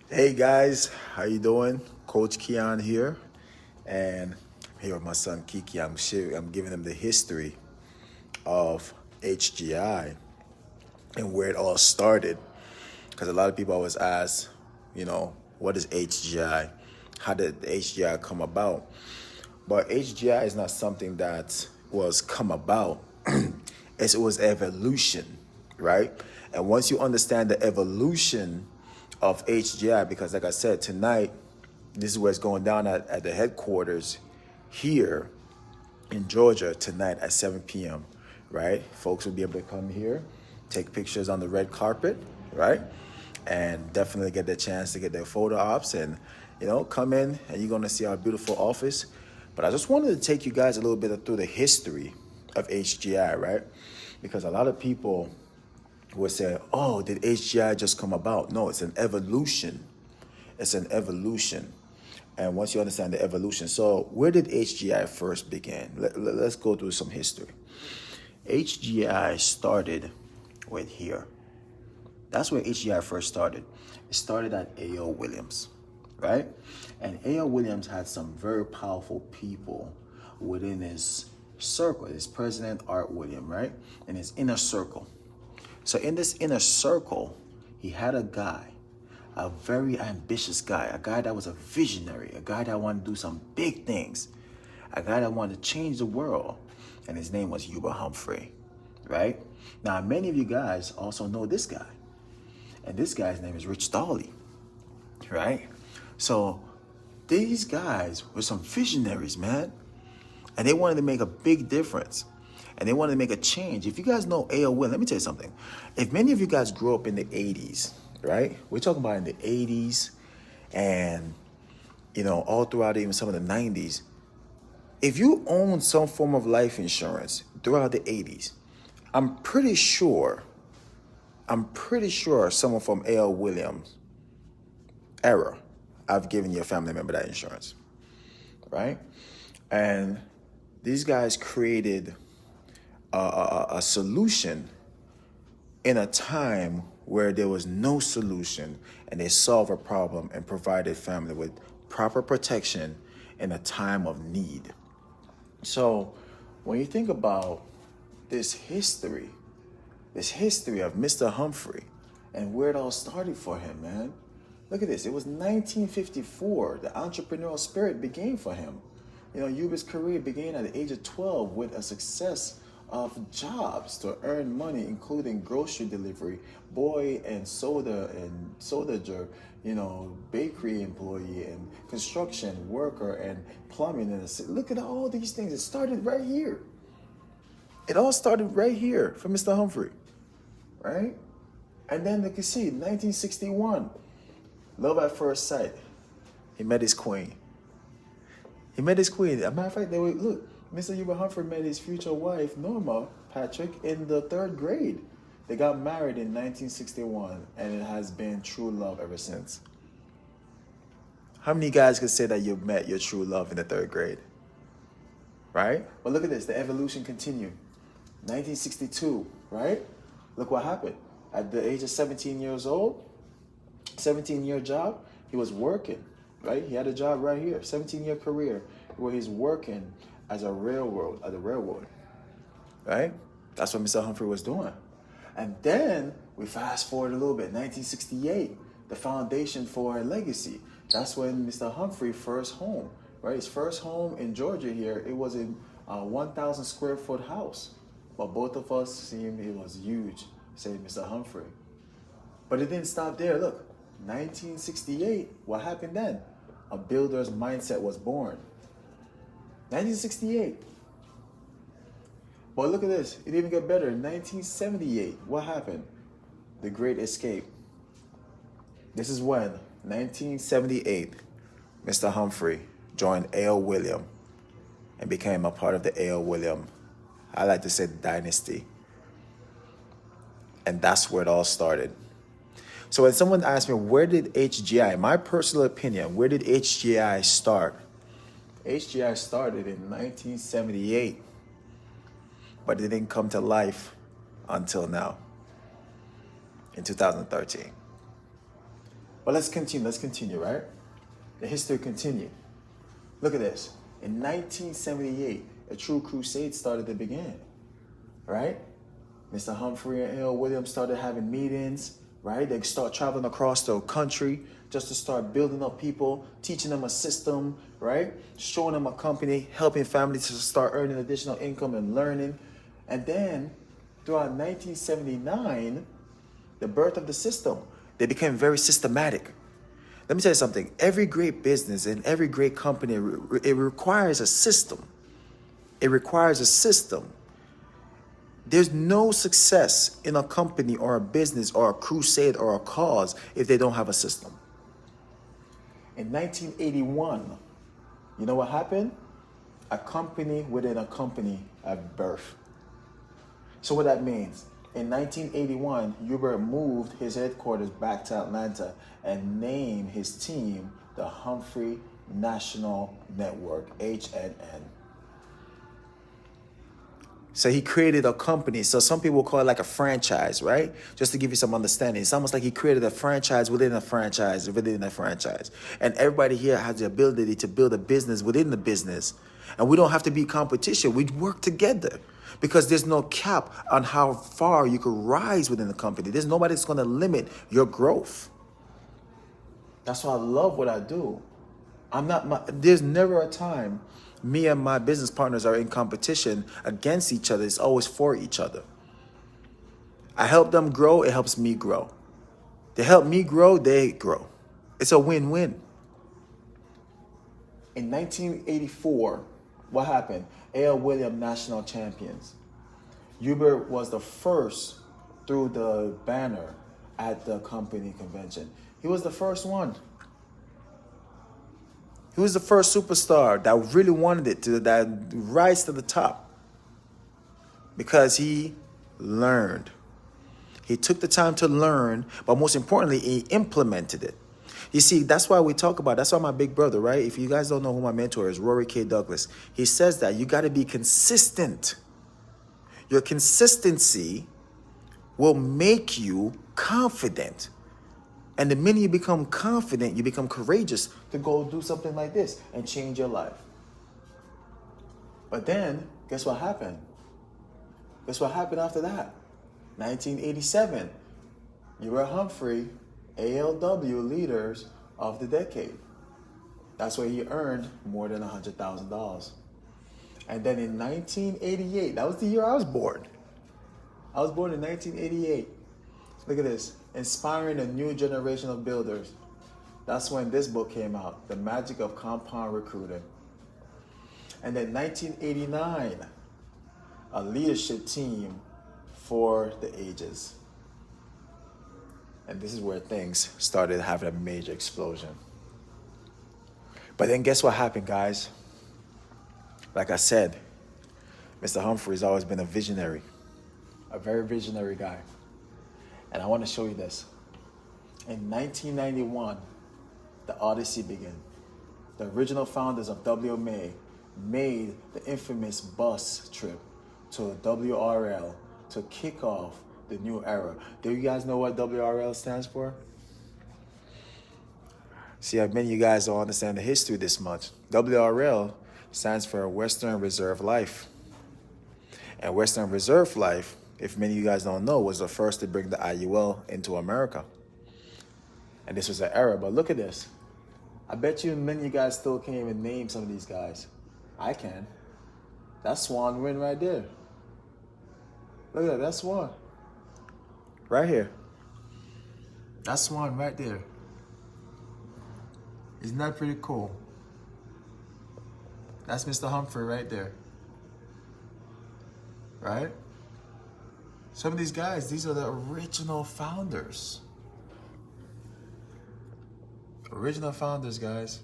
Hey guys, how you doing? Coach Keon here, and I'm here with my son Kiki. I'm giving him the history of HGI and where it all started. Because a lot of people always ask, what is HGI? How did the HGI come about? But HGI is not something that was come about. It was evolution, right? And once you understand the evolution of HGI, because like I said, tonight, this is where it's going down at the headquarters here in Georgia tonight at 7 p.m., right? Folks will be able to come here, take pictures on the red carpet, right? And definitely get the chance to get their photo ops and, come in and you're going to see our beautiful office. But I just wanted to take you guys a little bit through the history of HGI, right? Because a lot of people would say, oh, did HGI just come about? No, it's an evolution. It's an evolution. And once you understand the evolution, so where did HGI first begin? Let's go through some history. HGI started with here. That's where HGI first started. It started at A.O. Williams, right? And A.O. Williams had some very powerful people within his circle. His president, Art William, right? In his inner circle. So in this inner circle, he had a guy, a very ambitious guy, a guy that was a visionary, a guy that wanted to do some big things, a guy that wanted to change the world. And his name was Hubert Humphrey, right? Now, many of you guys also know this guy. And this guy's name is Rich Dawley, right? So these guys were some visionaries, man. And they wanted to make a big difference. And they wanted to make a change. If you guys know A.O. Williams, let me tell you something. If many of you guys grew up in the 80s, right? We're talking about in the 80s and, all throughout even some of the 90s. If you owned some form of life insurance throughout the 80s, I'm pretty sure someone from A.L. Williams era, I've given your family member that insurance, right? And these guys created a solution in a time where there was no solution, and they solved a problem and provided family with proper protection in a time of need. So when you think about this history of Mr. Humphrey and where it all started for him, man. Look at this. It was 1954. The entrepreneurial spirit began for him. Yuba's career began at the age of 12 with a success of jobs to earn money, including grocery delivery, boy and soda jerk, bakery employee and construction worker and plumbing. And look at all these things. It started right here. It all started right here for Mr. Humphrey, right? And then you can see 1961, love at first sight. He met his queen. As a matter of fact, Mr. Hubert Humphrey met his future wife, Norma Patrick, in the 3rd grade. They got married in 1961, and it has been true love ever since. How many guys could say that you met your true love in the 3rd grade? Right? But look at this, the evolution continued. 1962, right? Look what happened. At the age of 17 years old, 17-year job, he was working, right? He had a job right here, 17-year career, where he's working at the railroad, right? That's what Mr. Humphrey was doing. And then we fast forward a little bit, 1968, the foundation for a legacy. That's when Mr. Humphrey first home, right? His first home in Georgia here, it was a 1,000 square foot house. But both of us seen it was huge, say Mr. Humphrey. But it didn't stop there. Look, 1968, what happened then? A builder's mindset was born. 1968. But look at this, it didn't even get better. 1978, what happened? The Great Escape. This is when, 1978, Mr. Humphrey joined A.L. William and became a part of the A.L. William, I like to say, dynasty. And that's where it all started. So when someone asks me, where did HGI, my personal opinion, where did HGI start? HGI started in 1978, but it didn't come to life until now, in 2013. But let's continue, right? The history continued. Look at this. In 1978, a true crusade started to begin, right? Mr. Humphrey and A.L. Williams started having meetings, right? They start traveling across the country just to start building up people, teaching them a system, right? Showing them a company, helping families to start earning additional income and learning. And then throughout 1979, the birth of the system, they became very systematic. Let me tell you something. Every great business and every great company, it requires a system. It requires a system. There's no success in a company or a business or a crusade or a cause if they don't have a system. In 1981, you know what happened? A company within a company at birth. So what that means, in 1981, Hubert moved his headquarters back to Atlanta and named his team the Humphrey National Network, HNN. So he created a company. So some people call it like a franchise, right? Just to give you some understanding. It's almost like he created a franchise within a franchise within a franchise. And everybody here has the ability to build a business within the business. And we don't have to be competition. We work together because there's no cap on how far you can rise within the company. There's nobody that's going to limit your growth. That's why I love what I do. There's never a time me and my business partners are in competition against each other. It's always for each other. I help them grow. It helps me grow. They help me grow. They grow. It's a win-win. In 1984, what happened? A.L. Williams National Champions. Hubert was the first through the banner at the company convention. He was the first one. He was the first superstar that really wanted it to that rise to the top because he learned. He took the time to learn, but most importantly, he implemented it. You see, that's why we talk about, that's why my big brother, right? If you guys don't know who my mentor is, Rory K. Douglas, he says that you got to be consistent. Your consistency will make you confident. And the minute you become confident, you become courageous to go do something like this and change your life. But then, guess what happened? Guess what happened after that? 1987, Hubert Humphrey, ALW Leaders of the Decade. That's where he earned more than $100,000. And then in 1988, that was the year I was born. I was born in 1988. Look at this. Inspiring a new generation of builders. That's when this book came out, The Magic of Compound Recruiting. And then 1989, a leadership team for the ages. And this is where things started having a major explosion. But then guess what happened, guys? Like I said, Mr. Humphrey's always been a visionary, a very visionary guy. And I want to show you this. In 1991, the Odyssey began. The original founders of WMA made the infamous bus trip to WRL to kick off the new era. Do you guys know what WRL stands for? See, many of you guys don't understand the history this much. WRL stands for Western Reserve Life. And Western Reserve Life, if many of you guys don't know, was the first to bring the IUL into America. And this was an era, but look at this. I bet you many of you guys still can't even name some of these guys. I can. That's Swan Win right there. Look at that, that's Swan. Right here. That's Swan right there. Isn't that pretty cool? That's Mr. Humphrey right there. Right? Some of these guys, these are the original founders. Original founders, guys,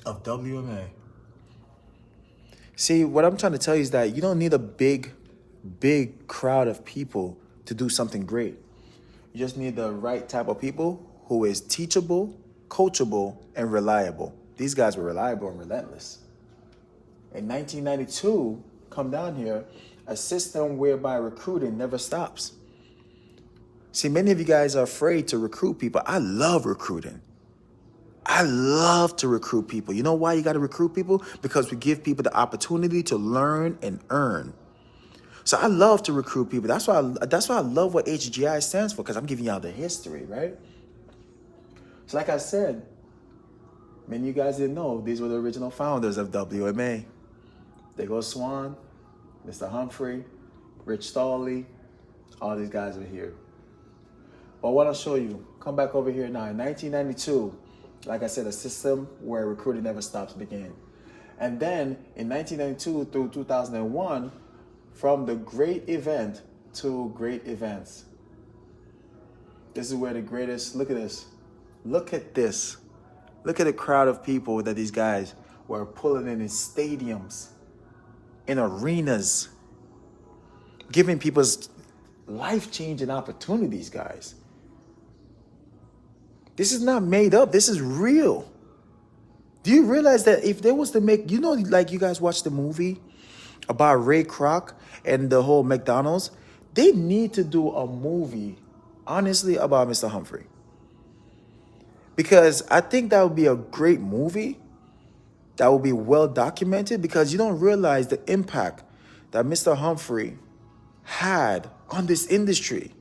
of WMA. See, what I'm trying to tell you is that you don't need a big crowd of people to do something great. You just need the right type of people who is teachable, coachable, and reliable. These guys were reliable and relentless. In 1992, come down here, a system whereby recruiting never stops. See, many of you guys are afraid to recruit people. I love recruiting. I love to recruit people. You know why you got to recruit people? Because we give people the opportunity to learn and earn. So I love to recruit people. That's why I love what HGI stands for, because I'm giving y'all the history, right? So like I said, many of you guys didn't know these were the original founders of WMA. There goes Swan, Mr. Humphrey, Rich Stawley, all these guys are here. But what I'll show you, come back over here now. In 1992, like I said, a system where recruiting never stops began. And then in 1992 through 2001, from the great event to great events. This is where the greatest, look at this. Look at this. Look at the crowd of people that these guys were pulling in stadiums, in arenas, giving people life-changing opportunities, guys. This is not made up. This is real. Do you realize that if they was to make, you know, like you guys watch the movie about Ray Kroc and the whole McDonald's, they need to do a movie, honestly, about Mr. Humphrey. Because I think that would be a great movie that will be well documented, because you don't realize the impact that Mr. Humphrey had on this industry.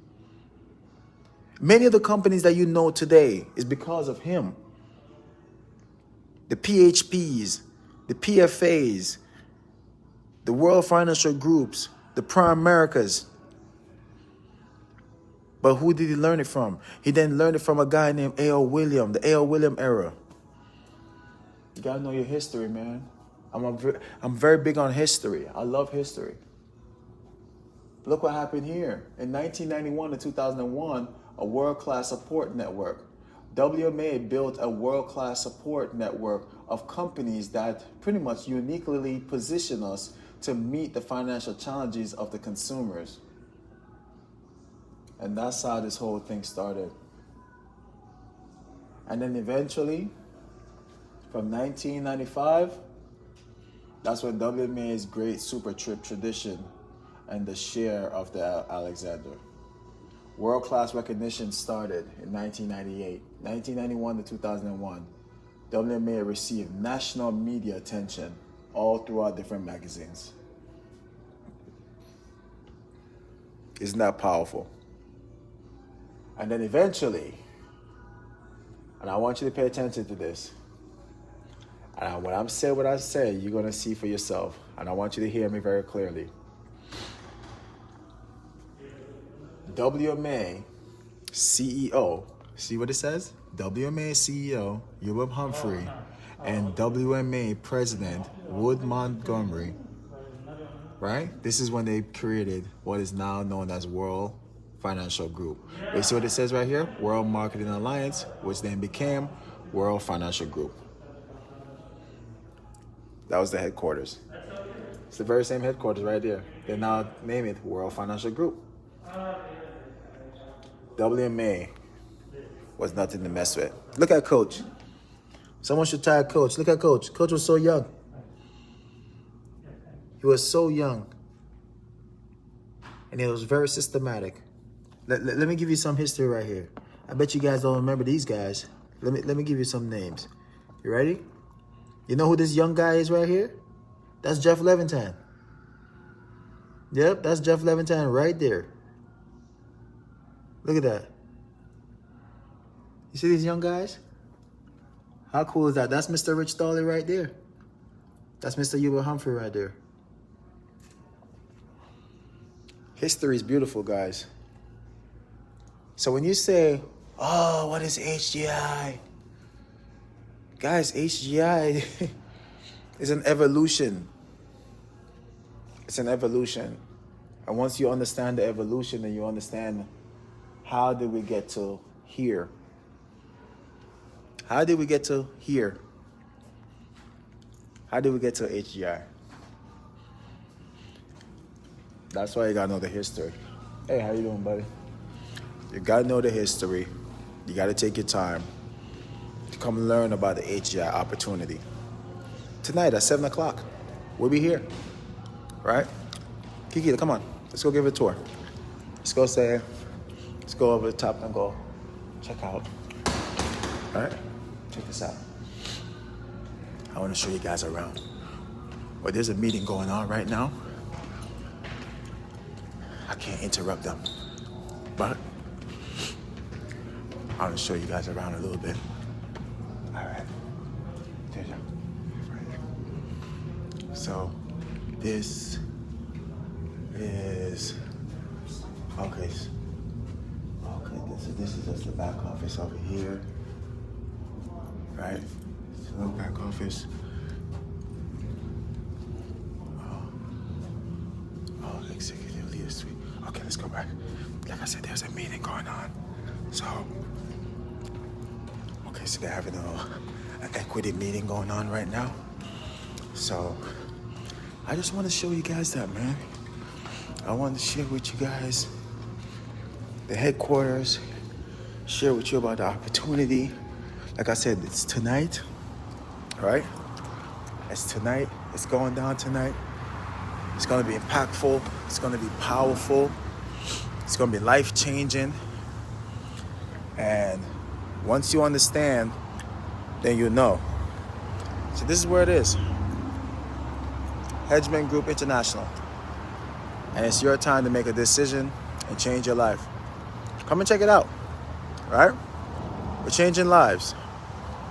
Many of the companies that you know today is because of him. The PHPs, the PFAs, the World Financial Groups, the Primerica's. But who did he learn it from? He then learned it from a guy named A.L. William, the A.L. William era. You gotta know your history, man. I'm very big on history. I love history. Look what happened here. In 1991 to 2001, a world-class support network. WMA built a world-class support network of companies that pretty much uniquely position us to meet the financial challenges of the consumers. And that's how this whole thing started. And then eventually, from 1995, that's when WMA's great super trip tradition and the share of the Alexander. World-class recognition started in 1998. 1991 to 2001, WMA received national media attention all throughout different magazines. Isn't that powerful? And then eventually, and I want you to pay attention to this, and when I'm saying what I say, you're going to see for yourself, and I want you to hear me very clearly. WMA CEO, see what it says? WMA CEO Eubub Humphrey and WMA President Wood Montgomery, right? This is when they created what is now known as World Financial Group. You see what it says right here? World Marketing Alliance, which then became World Financial Group. That was the headquarters. It's the very same headquarters right there. They now name it World Financial Group. WMA was nothing to mess with. Look at Coach. Someone should tag Coach. Look at Coach. Coach was so young. He was so young. And it was very systematic. Let me give you some history right here. I bet you guys don't remember these guys. Let me give you some names. You ready? You know who this young guy is right here? That's Jeff Levitan. Yep, that's Jeff Levitan right there. Look at that. You see these young guys? How cool is that? That's Mr. Rich Stawley right there. That's Mr. Eubub Humphrey right there. History is beautiful, guys. So when you say, oh, what is HGI? Guys, HGI is an evolution. It's an evolution. And once you understand the evolution and you understand how did we get to here? How did we get to here? How did we get to HGI? That's why you gotta know the history. Hey, how you doing, buddy? You gotta know the history. You gotta take your time to come learn about the HGI opportunity. Tonight at 7 o'clock, we'll be here, right? Kiki, come on, let's go give it a tour. Let's Let's go over the top and go check out. All right, check this out. I want to show you guys around. Well, there's a meeting going on right now. I can't interrupt them, but I want to show you guys around a little bit. All right. So this is okay. This is just the back office over here, right? It's a little back office. Oh, executive leader suite. Okay, let's go back. Like I said, there's a meeting going on. So, okay, so they're having an equity meeting going on right now. So, I just want to show you guys that, man. I want to share with you guys the headquarters, share with you about the opportunity. Like I said, it's tonight, right? It's tonight. It's going down tonight. It's going to be impactful. It's going to be powerful. It's going to be life-changing. And once you understand, then you know. So this is where it is. Hedgeman Group International. And it's your time to make a decision and change your life. Come and check it out, right? We're changing lives.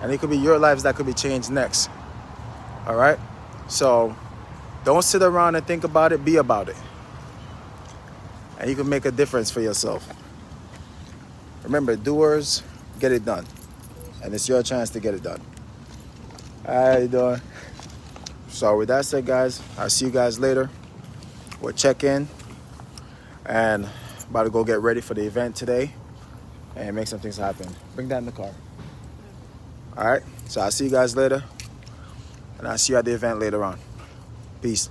And it could be your lives that could be changed next, all right? So don't sit around and think about it, be about it. And you can make a difference for yourself. Remember, doers get it done. And it's your chance to get it done. How you doing? So with that said, guys, I'll see you guys later. We'll check in and about to go get ready for the event today and make some things happen. Bring that in the car. All right, so I'll see you guys later and I'll see you at the event later on. Peace.